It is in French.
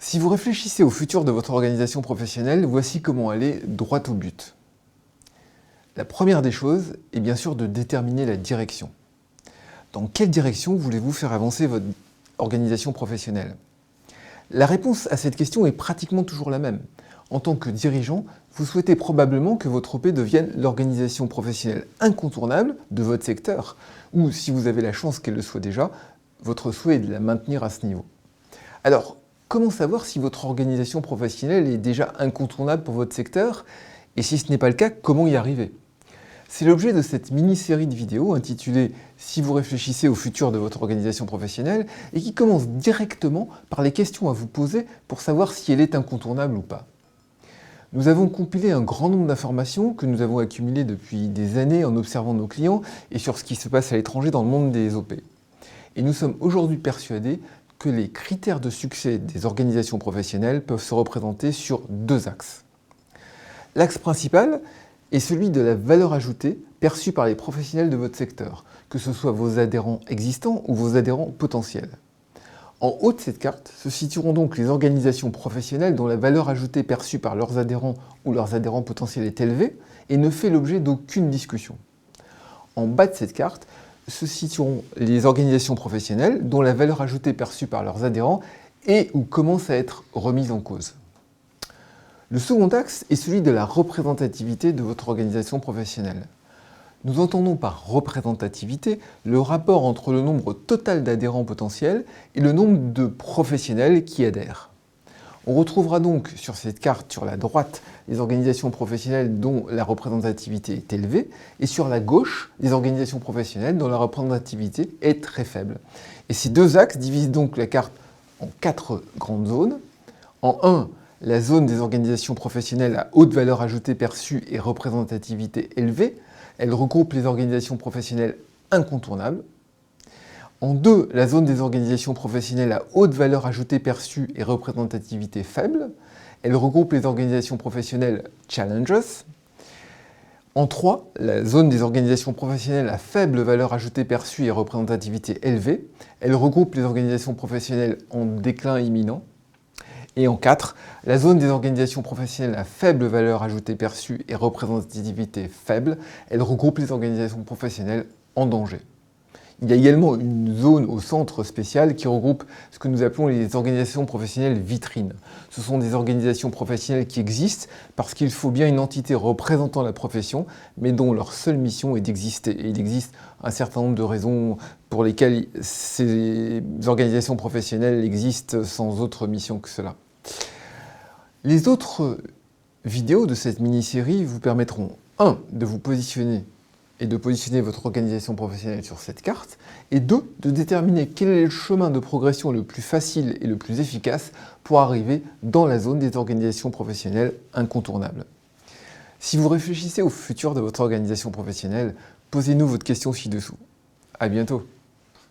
Si vous réfléchissez au futur de votre organisation professionnelle, voici comment aller droit au but. La première des choses est bien sûr de déterminer la direction. Dans quelle direction voulez-vous faire avancer votre organisation professionnelle? La réponse à cette question est pratiquement toujours la même. En tant que dirigeant, vous souhaitez probablement que votre OP devienne l'organisation professionnelle incontournable de votre secteur, ou si vous avez la chance qu'elle le soit déjà, votre souhait est de la maintenir à ce niveau. Alors, comment savoir si votre organisation professionnelle est déjà incontournable pour votre secteur? Et si ce n'est pas le cas, comment y arriver? C'est l'objet de cette mini-série de vidéos intitulée « Si vous réfléchissez au futur de votre organisation professionnelle » et qui commence directement par les questions à vous poser pour savoir si elle est incontournable ou pas. Nous avons compilé un grand nombre d'informations que nous avons accumulées depuis des années en observant nos clients et sur ce qui se passe à l'étranger dans le monde des OP. Et nous sommes aujourd'hui persuadés que les critères de succès des organisations professionnelles peuvent se représenter sur deux axes. L'axe principal est celui de la valeur ajoutée perçue par les professionnels de votre secteur, que ce soit vos adhérents existants ou vos adhérents potentiels. En haut de cette carte se situeront donc les organisations professionnelles dont la valeur ajoutée perçue par leurs adhérents ou leurs adhérents potentiels est élevée et ne fait l'objet d'aucune discussion. En bas de cette carte se situeront les organisations professionnelles dont la valeur ajoutée perçue par leurs adhérents est ou commence à être remise en cause. Le second axe est celui de la représentativité de votre organisation professionnelle. Nous entendons par représentativité le rapport entre le nombre total d'adhérents potentiels et le nombre de professionnels qui adhèrent. On retrouvera donc sur cette carte, sur la droite, les organisations professionnelles dont la représentativité est élevée, et sur la gauche, les organisations professionnelles dont la représentativité est très faible. Et ces deux axes divisent donc la carte en 4 grandes zones. En 1, la zone des organisations professionnelles à haute valeur ajoutée perçue et représentativité élevée. Elle regroupe les organisations professionnelles incontournables. En 2, la zone des organisations professionnelles à haute valeur ajoutée perçue et représentativité faible. Elle regroupe les organisations professionnelles challengers. En 3, la zone des organisations professionnelles à faible valeur ajoutée perçue et représentativité élevée. Elle regroupe les organisations professionnelles en déclin imminent. Et en 4, la zone des organisations professionnelles à faible valeur ajoutée perçue et représentativité faible, elle regroupe les organisations professionnelles en danger. Il y a également une zone au centre spécial qui regroupe ce que nous appelons les organisations professionnelles vitrines. Ce sont des organisations professionnelles qui existent parce qu'il faut bien une entité représentant la profession, mais dont leur seule mission est d'exister. Et il existe un certain nombre de raisons pour lesquelles ces organisations professionnelles existent sans autre mission que cela. Les autres vidéos de cette mini-série vous permettront 1. De vous positionner et de positionner votre organisation professionnelle sur cette carte, et 2. De déterminer quel est le chemin de progression le plus facile et le plus efficace pour arriver dans la zone des organisations professionnelles incontournables. Si vous réfléchissez au futur de votre organisation professionnelle, posez-nous votre question ci-dessous. À bientôt.